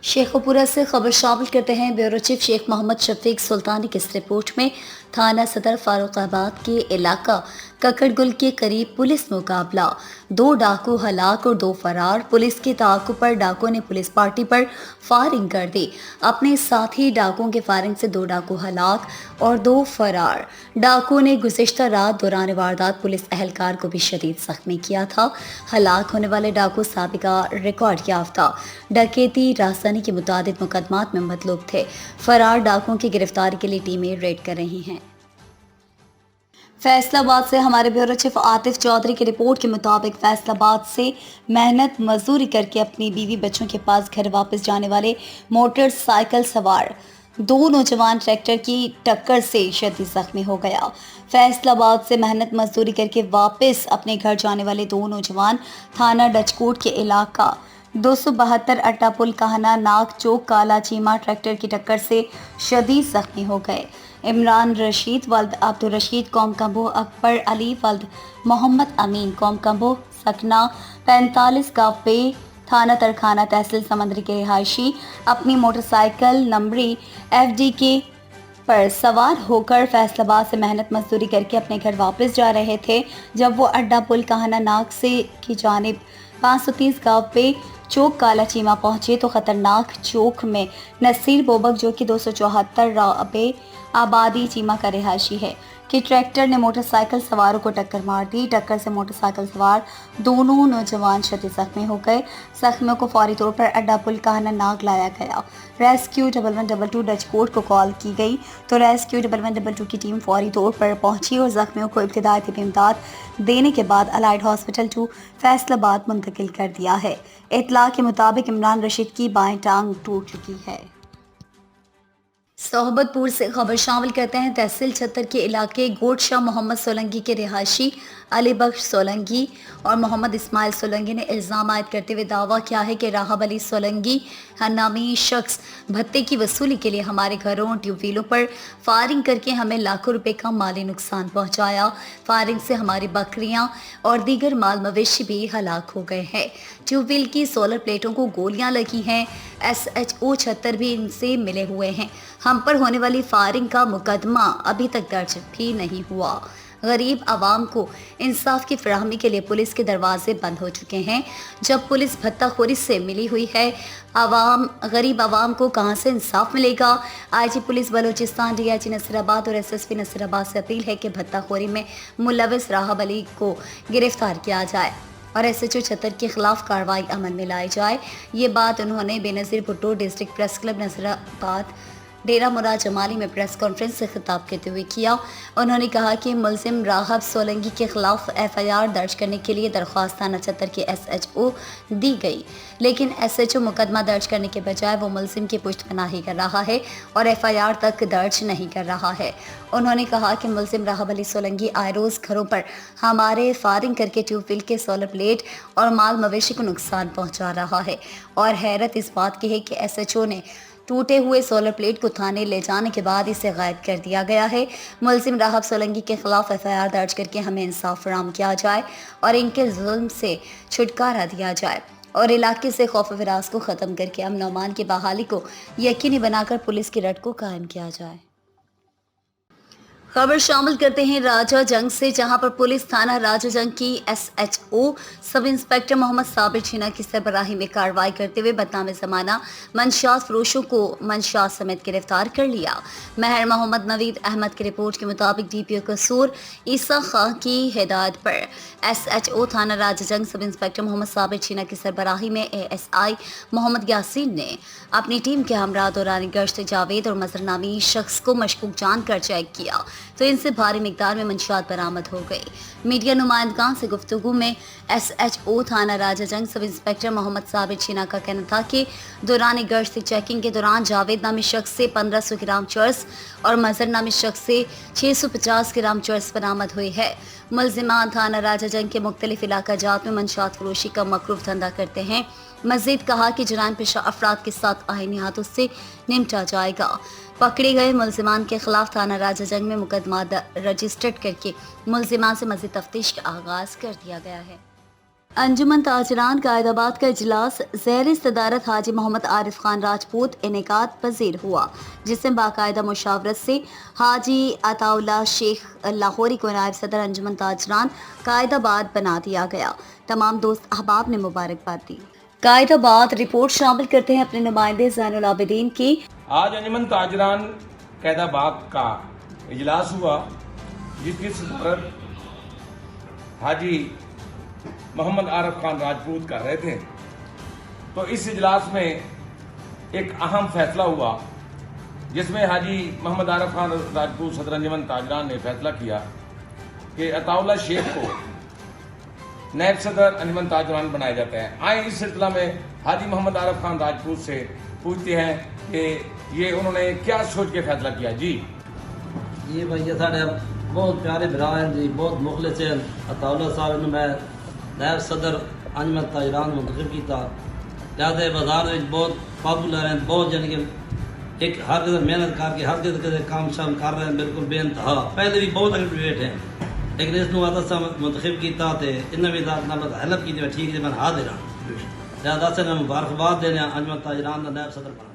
शेखपुरा से खबर शामिल करते हैं। ब्यूरो चीफ शेख मोहम्मद शफीक सुल्तानी की इस रिपोर्ट में थाना सदर फारुखाबाद के इलाका ककड़गुल के करीब पुलिस मुकाबला, 2 डाकू हलाक और 2 फरार। पुलिस के ताक़ुब पर डाकुओं ने पुलिस पार्टी पर फायरिंग कर दी। अपने साथी डाकुओं के फायरिंग से 2 डाकू हलाक और 2 फरार। डाकुओं ने गुज़िश्ता रात दौरान वारदात पुलिस एहलकार को भी शदीद जख्मी किया था। हलाक होने वाले डाकू साबिका रिकॉर्ड याफ्ता डकैती राजधानी के मुतादिद मुकदमात में मतलूब थे। फरार डाकुओं की गिरफ्तारी के लिए टीमें रेड कर रही हैं। फैसलाबाद से हमारे ब्यूरो चीफ आतिफ चौधरी की रिपोर्ट के मुताबिक फैसलाबाद से मेहनत मजदूरी करके अपनी बीवी बच्चों के पास घर वापस जाने वाले मोटरसाइकिल सवार 2 नौजवान ट्रैक्टर की टक्कर से शदीद जख्मी हो गया। फैसलाबाद से मेहनत मजदूरी करके वापस अपने घर जाने वाले 2 नौजवान थाना डचकोट के इलाका 272 अट्टा पुल कहना नाग चौक काला चीमा ट्रैक्टर की टक्कर से शदीद जख्मी हो गए। इमरान रशीद वल्द अब्दुल रशीद कौम कम्बो, अकबर अली वल्द मोहम्मद अमीन कौम कम्बो सकना 45 गाँव पे थाना तरखाना तहसील समंदरी के रिहायशी अपनी मोटरसाइकिल नंबरी FDK पर सवार होकर फैसलाबाद से मेहनत मजदूरी करके अपने घर वापस जा रहे थे। जब वो अड्डा पुल कहना नाग से की जानिब 530 गाँव पे चौक काला चीमा पहुंचे तो खतरनाक चौक में नसीर बोबक जो कि 274 राबे आबादी चीमा का रिहायशी है कि ट्रैक्टर ने मोटरसाइकिल सवारों को टक्कर मार दी। टक्कर से मोटरसाइकिल सवार दोनों नौजवान शदीद जख्मी हो गए। जख्मियों को फौरी तौर पर अड्डा पुल कहना नाग लाया गया। रेस्क्यू 1122 डचकोट को कॉल की गई तो रेस्क्यू 1122 की टीम फौरी तौर पर पहुंची और जख्मियों को इब्तिदाई तिब्बी इमदाद देने के बाद अलाइड हॉस्पिटल टू फैसलाबाद मुंतकिल कर दिया है। इत्तला के मुताबिक इमरान रशीद की बाएं टांग टूट चुकी है। सोहबतपुर से खबर शामिल करते हैं। तहसील छत्तर के इलाके गोटशाह मोहम्मद सोलंकी के रिहायशी अली बख्श सोलंकी और मोहम्मद इस्माइल सोलंकी ने इल्ज़ाम आयद करते हुए दावा किया है कि राहब अली सोलंकी नामी शख्स भत्ते की वसूली के लिए हमारे घरों और ट्यूबवेलों पर फायरिंग करके हमें लाखों रुपए का माली नुकसान पहुंचाया। फायरिंग से हमारी बकरियां और दीगर माल मवेशी भी हलाक हो गए हैं। ट्यूबवेल की सोलर प्लेटों को गोलियां लगी हैं। SHO छत्तर भी इनसे मिले हुए हैं। हम पर होने वाली फायरिंग का मुकदमा अभी तक दर्ज भी नहीं हुआ। गरीब आवाम को इंसाफ की फराहमी के लिए पुलिस के दरवाजे बंद हो चुके हैं। जब पुलिस भत्ताखोरी से मिली हुई है, गरीब आवाम को कहां से इंसाफ मिलेगा। IG police Balochistan DIG Nasirabad और SSP नसीराबाद से अपील है कि भत्ताखोरी में मुलविस राहब अली को गिरफ्तार किया जाए और SHO छत्तर के खिलाफ कार्रवाई अमल में लाई जाए। ये बात उन्होंने Benazir Bhutto district press club Nasirabad Dera Murad Jamali में प्रेस कॉन्फ्रेंस से खिताब करते हुए किया। उन्होंने कहा कि मुलजिम राहब सोलंकी के खिलाफ FIR दर्ज करने के लिए दरख्वास्त थाना छत्तर के SHO दी गई, लेकिन SHO मुकदमा दर्ज करने के बजाय वो मुलजिम की पुश्तपनाही कर रहा है और FIR तक दर्ज नहीं कर रहा है। उन्होंने कहा कि मुलजिम राहब अली सोलंकी आए रोज़ घरों पर हमारे फायरिंग करके ट्यूबवेल के सोलर प्लेट और माल मवेशी को नुकसान पहुँचा रहा है और हैरत इस बात की है कि SHO ने टूटे हुए सोलर प्लेट को थाने ले जाने के बाद इसे गायब कर दिया गया है। मुलजिम राहब सोलंकी के खिलाफ FIR दर्ज करके हमें इंसाफ फराहम किया जाए और इनके जुल्म से छुटकारा दिया जाए और इलाके से खौफ विरास को ख़त्म करके अमन और अमान की बहाली को यकीनी बनाकर पुलिस की रट को कायम किया जाए। खबर शामिल करते हैं राजा जंग से, जहां पर पुलिस थाना राजा जंग की SHO sub inspector Mohammad Sabir छीना की सरबराही में कार्रवाई करते हुए बदनाम ज़माना मंशियात फरोशों को मंशियात समेत गिरफ्तार कर लिया। महर मोहम्मद नवीद अहमद की रिपोर्ट के मुताबिक DPO कसूर ईसा खां की हिदायत पर SHO थाना राजा जंग सब इंस्पेक्टर मोहम्मद साबिर छीना की सरबराही में ASI मोहम्मद यासीन ने अपनी टीम के हमरा दौरान गश्त जावेद और मजहर नामी शख्स को मशकूक जानकर चेक किया तो इनसे भारी मिकदार में मंशियात बरामद हो गई। मीडिया नुमाइंदगान से गुफ्तगू में SHO थाना राजा जंग सब इंस्पेक्टर मोहम्मद साबिर छीना का कहना था कि दौरान गश्त चेकिंग के दौरान जावेद नामी शख्स से 1500 ग्राम चर्स और मजहर नामी शख्स से 650 ग्राम चर्स बरामद हुई है। मुलजिमान थाना राजा जंग के मुख्तलिफ इलाका जात में मंशियात फरोशी का मकरूफ धंधा करते हैं। मजीद कहा कि जराइम पेशा अफराद के साथ आईनी हाथों से निपटा जाएगा। पकड़े गए मुलजिमान के खिलाफ थाना राजा जंग में मुकदमा रजिस्टर्ड करके मुलजिमान से मजीद तफ्तीश का आगाज कर दिया गया है। انجمن تاجران قائدآباد کا اجلاس زیر صدارت حاجی محمد عارف خان راجپوت انعقاد پذیر ہوا، جس میں باقاعدہ مشاورت سے حاجی عطا اللہ شیخ لاہوری کو نائب صدر انجمن تاجران قائدآباد بنا دیا گیا۔ تمام دوست احباب نے مبارکباد دی۔ قائدآباد رپورٹ شامل کرتے ہیں اپنے نمائندے زین العابدین کی۔ آج انجمن تاجران قائدآباد کا اجلاس ہوا، جس کی صدارت حاجی محمد عارف خان راجپوت کر رہے تھے۔ تو اس اجلاس میں ایک اہم فیصلہ ہوا، جس میں حاجی محمد عارف خان راجپوت صدر انجمن تاجران نے فیصلہ کیا کہ عطا اللہ شیخ کو نائب صدر انجمن تاجران بنایا جاتا ہے۔ آئیں اس سلسلہ میں حاجی محمد عارف خان راجپوت سے پوچھتے ہیں کہ یہ انہوں نے کیا سوچ کے فیصلہ کیا۔ جی یہ بھائی سارے بہت پیارے برا ہیں جی، بہت مخلص ہیں۔ عطا اللہ صاحب نے میں نائب صدر انجمن تاجران منتخب کیتا، لہٰذا بازار میں بہت پاپولر ہیں، بہت یعنی کہ ایک ہر قدر محنت کر کے ہر قدر کام شام کر رہے ہیں، بالکل بے انتہا۔ پہلے بھی بہت ایکٹیویٹ ہیں، لیکن اس کو عطا صاحب منتخب کیتا تے انہیں بھی ہیلپ کی تے ٹھیک ہے میں ہاں دینا، لہٰذا سے میں مبارکباد دینا انجمن تاجران کا نائب صدر بنا۔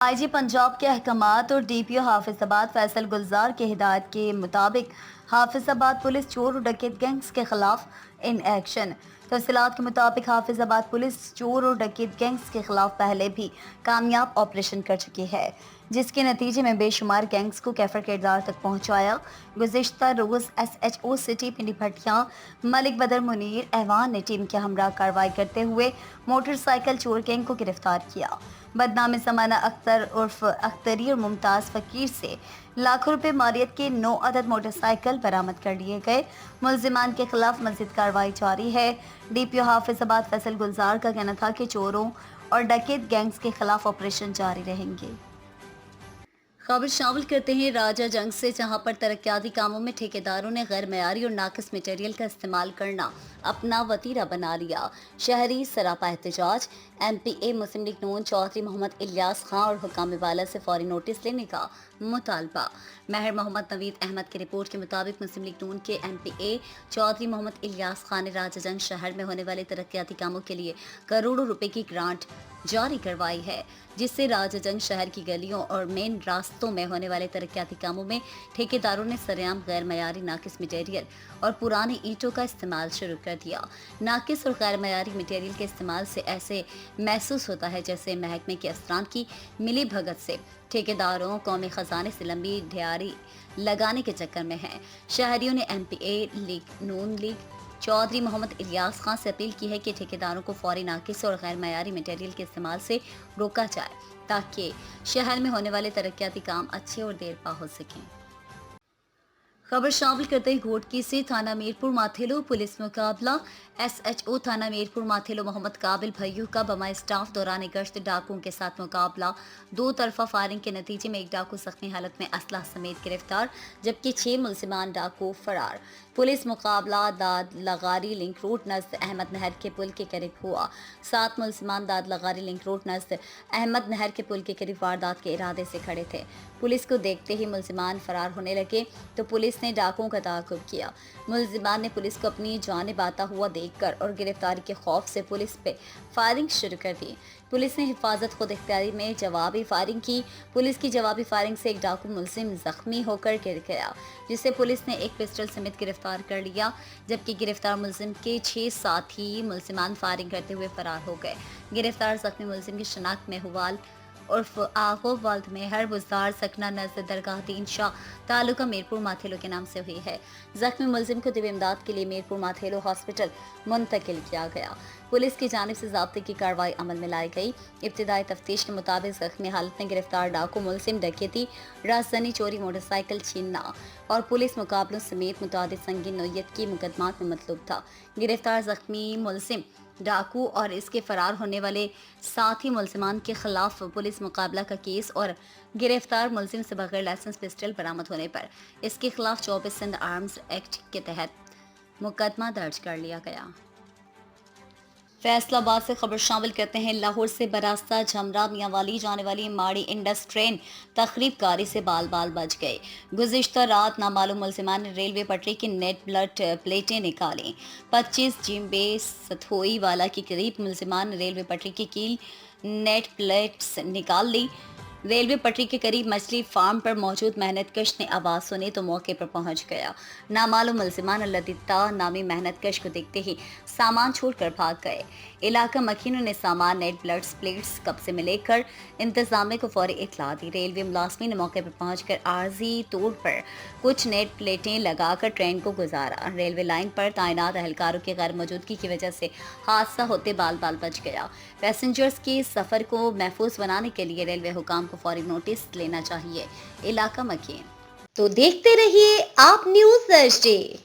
آئی جی پنجاب کے احکامات اور ڈی پی او حافظ آباد فیصل گلزار کی ہدایت کے مطابق حافظ آباد پولیس چور اور ڈکیت گینگز کے خلاف ان ایکشن۔ تفصیلات کے مطابق حافظ آباد پولیس چور اور ڈکیت گینگز کے خلاف پہلے بھی کامیاب آپریشن کر چکی ہے، جس کے نتیجے میں بے شمار گینگز کو کیفر کردار تک پہنچایا۔ گزشتہ روز S H O city Pindi Bhattian Malik Badar Munir Awan نے ٹیم کے ہمراہ کارروائی کرتے ہوئے موٹر سائیکل چور گینگ کو گرفتار کیا۔ بدنام سمانہ اختر عرف اختری اور ممتاز فقیر سے لاکھوں روپے مالیت کے 9 عدد موٹر سائیکل برآمد کر لیے گئے۔ ملزمان کے خلاف مزید کارروائی جاری ہے۔ ڈی پی او حافظ آباد فیصل گلزار کا کہنا تھا کہ چوروں اور ڈکیت گینگز کے خلاف آپریشن جاری رہیں گے۔ خبر شامل کرتے ہیں راجہ جنگ سے، جہاں پر ترقیاتی کاموں میں ٹھیکیداروں نے غیر معیاری اور ناقص مٹیریل کا استعمال کرنا اپنا وتیرہ بنا لیا۔ شہری سراپا احتجاج۔ ایم پی اے مسلم لیگ نون چودھری محمد الیاس خان اور حکام والا سے فوری نوٹس لینے کا مطالبہ۔ ماہر محمد نوید احمد کی رپورٹ کے مطابق مسلم لیگ نون کے ایم پی اے چودھری محمد الیاس خان نے راجہ جنگ شہر میں ہونے والے ترقیاتی کاموں کے لیے کروڑوں روپے کی گرانٹ جاری کروائی ہے، جس سے راجہ جنگ شہر کی گلیوں اور مین راستوں میں ہونے والے ترقیاتی کاموں میں ٹھیکیداروں نے سرعام غیر معیاری ناقص مٹیریل اور پرانی اینٹوں کا استعمال شروع کر دیا۔ ناقص اور غیر معیاری مٹیریل کے استعمال سے ایسے محسوس ہوتا ہے جیسے محکمے کے افسران کی ملی بھگت سے ٹھیکیداروں قومی خزانے سے لمبی دھیاری لگانے کے چکر میں ہیں۔ شہریوں نے ایم پی اے لیگ نون لیگ چودھری محمد الیاس خان سے اپیل کی ہے کہ ٹھیکیداروں کو فوری ناقص اور غیر معیاری مٹیریل کے استعمال سے روکا جائے، تاکہ شہر میں ہونے والے ترقیاتی کام اچھے اور دیر پا ہو سکیں۔ خبر شامل کرتے ہیں گھوٹکی سے، تھانہ میرپور ماتھیلو پولیس مقابلہ۔ ایس ایچ او تھانہ میرپور ماتھیلو محمد قابل بھائیو کا بما اسٹاف دوران گشت ڈاکوؤں کے ساتھ مقابلہ۔ 2 طرفہ فائرنگ کے نتیجے میں ایک ڈاکو زخمی حالت میں اسلحہ سمیت گرفتار، جبکہ 6 ملزمان ڈاکو فرار۔ پولیس مقابلہ داد لغاری لنک روڈ نزد احمد نہر کے پل کے قریب ہوا۔ 7 ملزمان داد لغاری لنک روڈ نزد احمد نہر کے پل کے قریب واردات کے ارادے سے کھڑے تھے۔ پولیس کو دیکھتے ہی ملزمان فرار ہونے لگے تو پولیس نے ڈاکوؤں کا تعاقب کیا۔ ملزمان نے پولیس کو اپنی جانب آتا ہوا دیکھ کر اور گرفتاری کے خوف سے پولیس پہ فائرنگ شروع کر دی۔ پولیس نے حفاظت خود اختیاری میں جوابی فائرنگ کی۔ پولیس کی جوابی فائرنگ سے ایک ڈاکو ملزم زخمی ہو کر گر گیا، جسے پولیس نے ایک پسٹل سمیت گرفتار کر لیا، جبکہ گرفتار ملزم کے 6 ساتھی ملزمان فائرنگ کرتے ہوئے فرار ہو گئے۔ گرفتار زخمی ملزم کی شناخت مہوال عرف آغو والد مہر بزدار سکنہ نزد درگاہ دین شاہ تعلقہ میرپور ماتھیلو کے نام سے ہوئی ہے۔ زخمی ملزم کو طبی امداد کے لیے میرپور ماتھیلو ہاسپٹل منتقل کیا گیا۔ پولیس کی جانب سے ضابطے کی کارروائی عمل میں لائی گئی۔ ابتدائی تفتیش کے مطابق زخمی حالت میں گرفتار ڈاکو ملزم ڈکیتی، رازدانی چوری، موٹر سائیکل چھیننا اور پولیس مقابلوں سمیت متعدد سنگین نوعیت کی مقدمات میں مطلوب تھا۔ گرفتار زخمی ملزم ڈاکو اور اس کے فرار ہونے والے ساتھی ملزمان کے خلاف پولیس مقابلہ کا کیس اور گرفتار ملزم سے بغیر لائسنس پسٹل برآمد ہونے پر اس کے خلاف 24 سندھ آرمز ایکٹ کے تحت مقدمہ درج کر لیا گیا۔ फैसलाबाद से खबर शामिल करते हैं। लाहौर से बरास्ता झमरा मियांवाली जाने वाली माड़ी इंडस ट्रेन तखरीब कारी से बाल बाल बच गए। गुज़िश्ता रात नामालूम मुलजिमान ने रेलवे पटरी की नेट ब्लड प्लेटें निकाली। 25 जिम्बे सथोई वाला के करीब मुलजिमान ने रेलवे पटरी की कील नेट प्लेट्स निकाल ली। रेलवे पटरी के करीब मछली फार्म पर मौजूद मेहनतकश ने आवाज़ सुनी तो मौके पर पहुंच गया। नामालूम मुलजिमान लतिता नामी मेहनतकश को देखते ही सामान छोड़कर भाग गए। इलाका मकीनों ने सामान नेट ब्लड प्लेट्स कब्जे में लेकर इंतजामिया को फौरी इतला दी। रेलवे मुलाजमी ने मौके पर पहुंचकर आर्जी तौर पर कुछ नेट प्लेटें लगाकर ट्रेन को गुजारा। रेलवे लाइन पर तैनात एहलकारों की गैर मौजूदगी की वजह से हादसा होते बाल बाल बच गया। पैसेंजर्स के सफ़र को महफूज बनाने के लिए रेलवे हुकाम को फौरी नोटिस लेना चाहिए। इलाका मकीन। तो देखते रहिए आप न्यूज़ थर्सडे।